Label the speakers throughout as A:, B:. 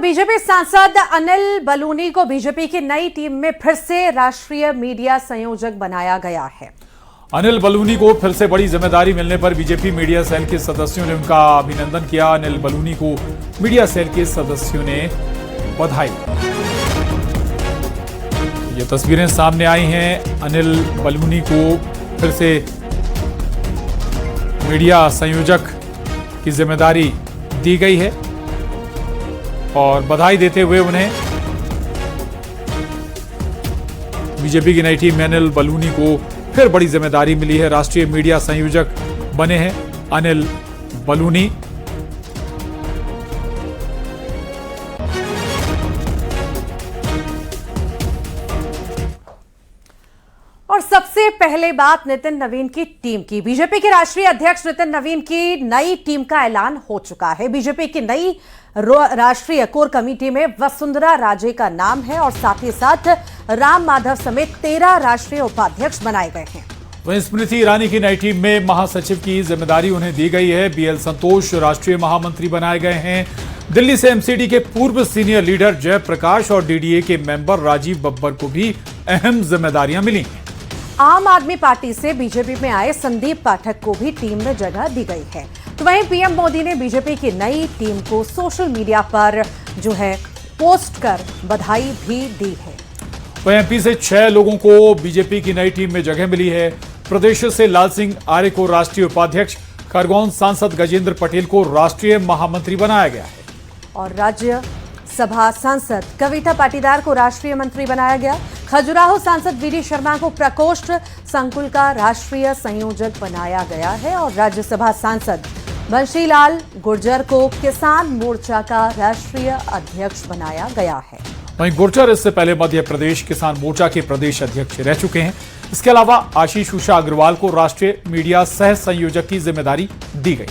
A: BJP सांसद अनिल बलूनी को BJP की नई टीम में फिर से राष्ट्रीय मीडिया संयोजक बनाया गया है।
B: अनिल बलूनी को फिर से बड़ी जिम्मेदारी मिलने पर बीजेपी मीडिया सेल के सदस्यों ने उनका अभिनंदन किया। अनिल बलूनी को मीडिया सेल के सदस्यों ने बधाई। ये तस्वीरें सामने आई हैं। अनिल बलूनी को फिर से मीडिया संयोजक की जिम्मेदारी दी गई है और बधाई देते हुए उन्हें बीजेपी की नई टीम में अनिल बलूनी को फिर बड़ी जिम्मेदारी मिली है। राष्ट्रीय मीडिया संयोजक बने हैं अनिल बलूनी।
A: और सबसे पहले बात नितिन नवीन की टीम की। बीजेपी के राष्ट्रीय अध्यक्ष नितिन नवीन की नई टीम का ऐलान हो चुका है। बीजेपी की नई राष्ट्रीय कोर कमेटी में वसुंधरा राजे का नाम है और साथ ही साथ राम माधव समेत 13 राष्ट्रीय उपाध्यक्ष बनाए गए हैं।
B: वहीं स्मृति ईरानी की नई टीम में महासचिव की जिम्मेदारी उन्हें दी गई है। बीएल संतोष राष्ट्रीय महामंत्री बनाए गए हैं। दिल्ली से एमसीडी के पूर्व सीनियर लीडर जयप्रकाश और डीडीए के मेंबर राजीव बब्बर को भी अहम जिम्मेदारियां मिली हैं।
A: आम आदमी पार्टी से बीजेपी में आए संदीप पाठक को भी टीम में जगह दी गई है। तो वहीं पीएम मोदी ने बीजेपी की नई टीम को सोशल मीडिया पर जो है पोस्ट कर बधाई भी दी है।
B: वहीं एमपी से 6 लोगों को बीजेपी की नई टीम में जगह मिली है। प्रदेश से लाल सिंह आर्य को राष्ट्रीय उपाध्यक्ष, खरगोन सांसद गजेंद्र पटेल को राष्ट्रीय महामंत्री बनाया गया है
A: और राज्यसभा सांसद कविता पाटीदार को राष्ट्रीय मंत्री बनाया गया। खजुराहो सांसद वीडी शर्मा को प्रकोष्ठ संकुल का राष्ट्रीय संयोजक बनाया गया है और राज्यसभा सांसद बंशीलाल गुर्जर को किसान मोर्चा का राष्ट्रीय अध्यक्ष बनाया गया है।
B: वहीं गुर्जर इससे पहले मध्य प्रदेश किसान मोर्चा के प्रदेश अध्यक्ष रह चुके हैं। इसके अलावा आशीष उषा अग्रवाल को राष्ट्रीय मीडिया सह संयोजक की जिम्मेदारी दी गई।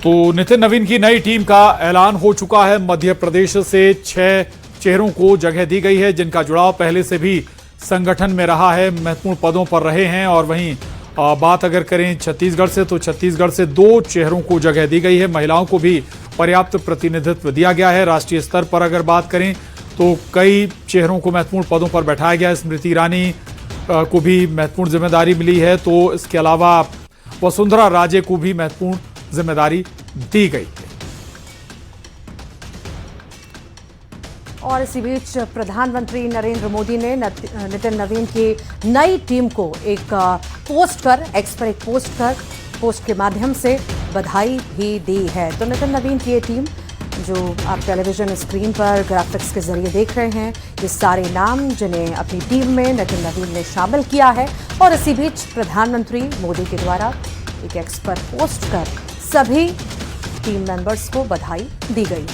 B: तो नितिन नवीन की नई टीम का ऐलान हो चुका है। मध्य प्रदेश से 6 चेहरों को जगह दी गई है जिनका जुड़ाव पहले से भी संगठन में रहा है, महत्वपूर्ण पदों पर रहे हैं। और वहीं बात अगर करें छत्तीसगढ़ से, तो छत्तीसगढ़ से 2 चेहरों को जगह दी गई है। महिलाओं को भी पर्याप्त प्रतिनिधित्व दिया गया है। राष्ट्रीय स्तर पर अगर बात करें तो कई चेहरों को महत्वपूर्ण पदों पर बैठाया गया है। स्मृति ईरानी को भी महत्वपूर्ण जिम्मेदारी मिली है। तो इसके अलावा वसुंधरा राजे को भी महत्वपूर्ण जिम्मेदारी दी गई है।
A: और इसी बीच प्रधानमंत्री नरेंद्र मोदी ने नितिन नवीन की नई टीम को एक पोस्ट कर, एक्स पर एक पोस्ट के माध्यम से बधाई भी दी है। तो नितिन नवीन की ये टीम जो आप टेलीविजन स्क्रीन पर ग्राफिक्स के जरिए देख रहे हैं, ये सारे नाम जिन्हें अपनी टीम में नितिन नवीन ने शामिल किया है। और इसी बीच प्रधानमंत्री मोदी के द्वारा एक एक्स पर पोस्ट कर सभी टीम मेंबर्स को बधाई दी गई।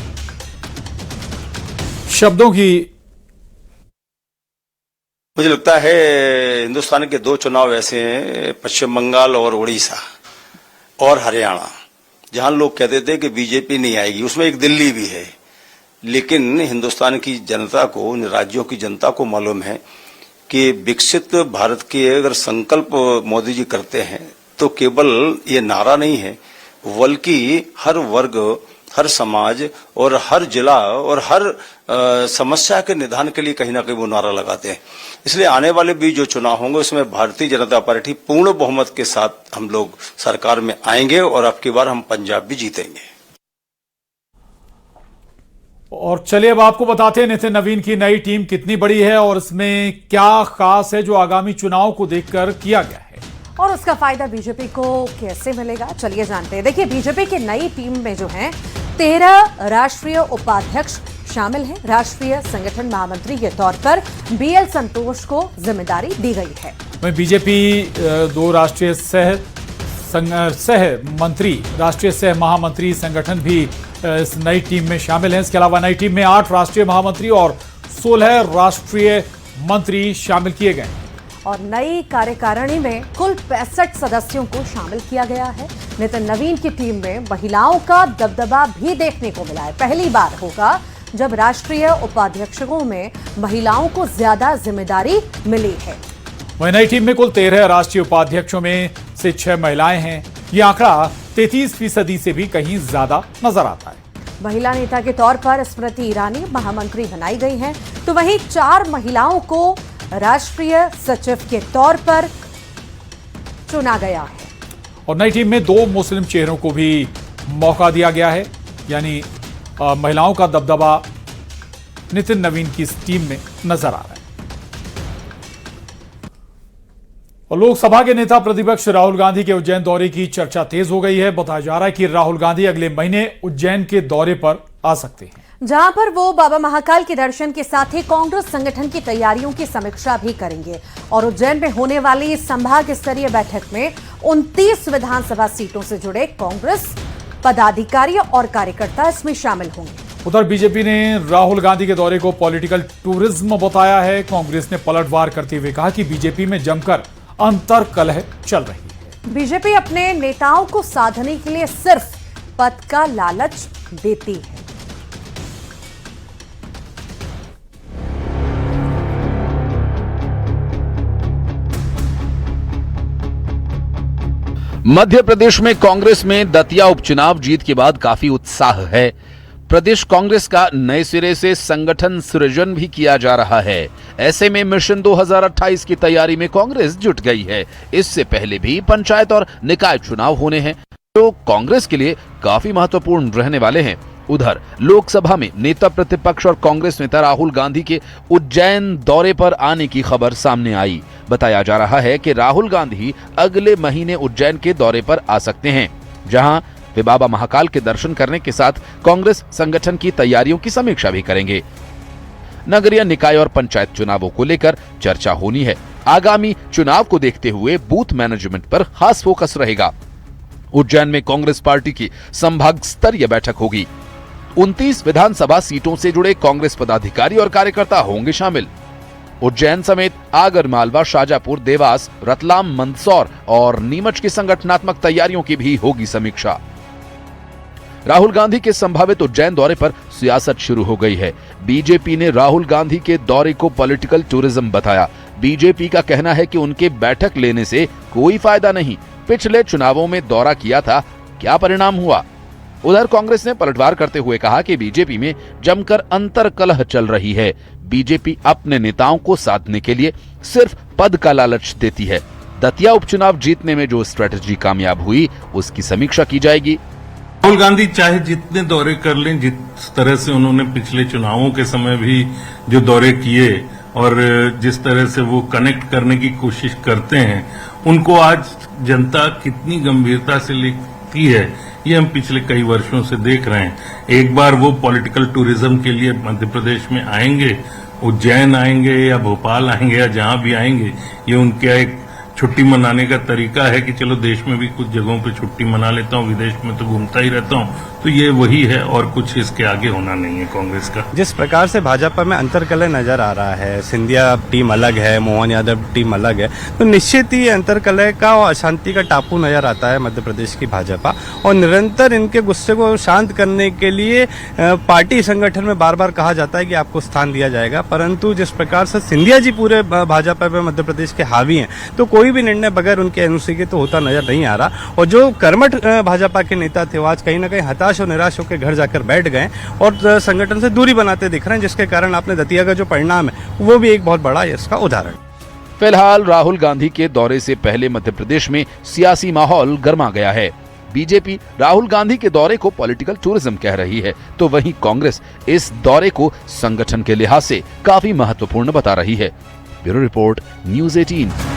B: शब्दों की
C: मुझे लगता है हिंदुस्तान के 2 चुनाव ऐसे हैं, पश्चिम बंगाल और उड़ीसा और हरियाणा, जहां लोग कहते थे कि बीजेपी नहीं आएगी। उसमें एक दिल्ली भी है, लेकिन हिंदुस्तान की जनता को, उन राज्यों की जनता को मालूम है कि विकसित भारत के अगर संकल्प मोदी जी करते हैं तो केवल ये नारा नहीं है, बल्कि हर वर्ग, हर समाज और हर जिला और हर समस्या के निदान के लिए कहीं ना कहीं वो नारा लगाते हैं। इसलिए आने वाले भी जो चुनाव होंगे उसमें भारतीय जनता पार्टी पूर्ण बहुमत के साथ हम लोग सरकार में आएंगे और अब की बार हम पंजाब भी जीतेंगे।
B: और चलिए अब आपको बताते हैं नितिन नवीन की नई टीम कितनी बड़ी है और इसमें क्या खास है जो आगामी चुनाव को देखकर किया गया है
A: और उसका फायदा बीजेपी को कैसे मिलेगा, चलिए जानते हैं। देखिए, बीजेपी की नई टीम में जो है 13 राष्ट्रीय उपाध्यक्ष शामिल हैं। राष्ट्रीय संगठन महामंत्री के तौर पर बीएल संतोष को जिम्मेदारी दी गई है।
B: वहीं बीजेपी 2 राष्ट्रीय राष्ट्रीय सह महामंत्री संगठन भी इस नई टीम में शामिल हैं। इसके अलावा नई टीम में 8 राष्ट्रीय महामंत्री और 16 राष्ट्रीय मंत्री शामिल किए गए हैं।
A: और नई कार्यकारिणी में कुल 65 सदस्यों को शामिल किया गया है। नितिन नवीन की टीम में महिलाओं का दबदबा भी देखने को मिला है। पहली बार होगा जब राष्ट्रीय उपाध्यक्षों में महिलाओं को ज्यादा जिम्मेदारी मिली है।
B: वहीं नई टीम में कुल 13 राष्ट्रीय उपाध्यक्षों में से 6 महिलाएं हैं। ये आंकड़ा 33% से भी कहीं ज्यादा नजर आता है।
A: महिला नेता के तौर पर स्मृति ईरानी महामंत्री बनाई गई हैं, तो वहीं 4 महिलाओं को राष्ट्रीय सचिव के तौर पर चुना गया है।
B: और नई टीम में 2 मुस्लिम चेहरों को भी मौका दिया गया है, यानी महिलाओं का दबदबा नितिन नवीन की इस टीम में नजर आ रहा है। और लोकसभा के नेता प्रतिपक्ष राहुल गांधी के उज्जैन दौरे की चर्चा तेज हो गई है। बताया जा रहा है कि राहुल गांधी अगले महीने उज्जैन के दौरे पर आ सकते हैं,
A: जहां पर वो बाबा महाकाल के दर्शन के साथ ही कांग्रेस संगठन की तैयारियों की समीक्षा भी करेंगे। और उज्जैन में होने वाली इस संभाग स्तरीय बैठक में 29 विधानसभा सीटों से जुड़े कांग्रेस पदाधिकारी और कार्यकर्ता इसमें शामिल होंगे।
B: उधर बीजेपी ने राहुल गांधी के दौरे को पॉलिटिकल टूरिज्म बताया है। कांग्रेस ने पलटवार करते हुए कहा कि बीजेपी में जमकर अंतर्कलह चल रही है।
A: बीजेपी अपने नेताओं को साधने के लिए सिर्फ पद का लालच देती है।
D: मध्य प्रदेश में कांग्रेस में दतिया उपचुनाव जीत के बाद काफी उत्साह है। प्रदेश कांग्रेस का नए सिरे से संगठन सृजन भी किया जा रहा है। ऐसे में मिशन 2028 की तैयारी में कांग्रेस जुट गई है। इससे पहले भी पंचायत और निकाय चुनाव होने हैं, जो कांग्रेस के लिए काफी महत्वपूर्ण रहने वाले हैं। उधर लोकसभा में नेता प्रतिपक्ष और कांग्रेस नेता राहुल गांधी के उज्जैन दौरे पर आने की खबर सामने आई। बताया जा रहा है कि राहुल गांधी अगले महीने उज्जैन के दौरे पर आ सकते हैं, जहां वे बाबा महाकाल के दर्शन करने के साथ कांग्रेस संगठन की तैयारियों की समीक्षा भी करेंगे। नगरीय निकाय और पंचायत चुनावों को लेकर चर्चा होनी है। आगामी चुनाव को देखते हुए बूथ मैनेजमेंट पर खास फोकस रहेगा। उज्जैन में कांग्रेस पार्टी की संभाग स्तरीय बैठक होगी। 29 विधानसभा सीटों से जुड़े कांग्रेस पदाधिकारी और कार्यकर्ता होंगे शामिल। उज्जैन समेत आगर मालवा, शाजापुर, देवास, रतलाम, मंदसौर और नीमच की संगठनात्मक तैयारियों की भी होगी समीक्षा। राहुल गांधी के संभावित उज्जैन दौरे पर सियासत शुरू हो गई है। बीजेपी ने राहुल गांधी के दौरे को पॉलिटिकल टूरिज्म बताया। बीजेपी का कहना है कि उनके बैठक लेने से कोई फायदा नहीं। पिछले चुनावों में दौरा किया था, क्या परिणाम हुआ? उधर कांग्रेस ने पलटवार करते हुए कहा कि बीजेपी में जमकर अंतर्कलह चल रही है। बीजेपी अपने नेताओं को साधने के लिए सिर्फ पद का लालच देती है। दतिया उपचुनाव जीतने में जो स्ट्रेटजी कामयाब हुई, उसकी समीक्षा की जाएगी।
E: राहुल गांधी चाहे जितने दौरे कर लें, जिस तरह से उन्होंने पिछले चुनावों के समय भी जो दौरे किए और जिस तरह से वो कनेक्ट करने की कोशिश करते हैं, उनको आज जनता कितनी गंभीरता से लेती है, ये हम पिछले कई वर्षों से देख रहे हैं। एक बार वो पॉलिटिकल टूरिज्म के लिए मध्य प्रदेश में आएंगे, उज्जैन आएंगे या भोपाल आएंगे या जहां भी आएंगे, ये उनका एक छुट्टी मनाने का तरीका है कि चलो देश में भी कुछ जगहों पे छुट्टी मना लेता हूँ, विदेश में तो घूमता ही रहता हूँ। तो ये वही है और कुछ इसके आगे होना नहीं है कांग्रेस का।
F: जिस प्रकार से भाजपा में अंतर्कलह नजर आ रहा है, सिंधिया टीम अलग है, मोहन यादव टीम अलग है, तो निश्चित ही अंतर्कलह का और अशांति का टापू नजर आता है मध्य प्रदेश की भाजपा। और निरंतर इनके गुस्से को शांत करने के लिए पार्टी संगठन में बार बार कहा जाता है कि आपको स्थान दिया जाएगा, परंतु जिस प्रकार से सिंधिया जी पूरे भाजपा में मध्य प्रदेश के हावी हैं, तो कोई भी निर्णय बगैर उनके अनुमति के तो होता नजर नहीं आ रहा। और जो कर्मठ भाजपा के नेता थे, वो आज कहीं ना कहीं हताश और निराश होकर घर जाकर बैठ गए और संगठन से दूरी बनाते दिख रहे हैं, जिसके कारण आपने दतिया का जो परिणाम है, वो भी एक बहुत बड़ा इसका उदाहरण।
D: फिलहाल राहुल गांधी के दौरे से पहले मध्य प्रदेश में सियासी माहौल गर्मा गया है। बीजेपी राहुल गांधी के दौरे को पॉलिटिकल टूरिज्म कह रही है, तो वहीं कांग्रेस इस दौरे को संगठन के लिहाज से काफी महत्वपूर्ण बता रही है। Bureau report, news 18।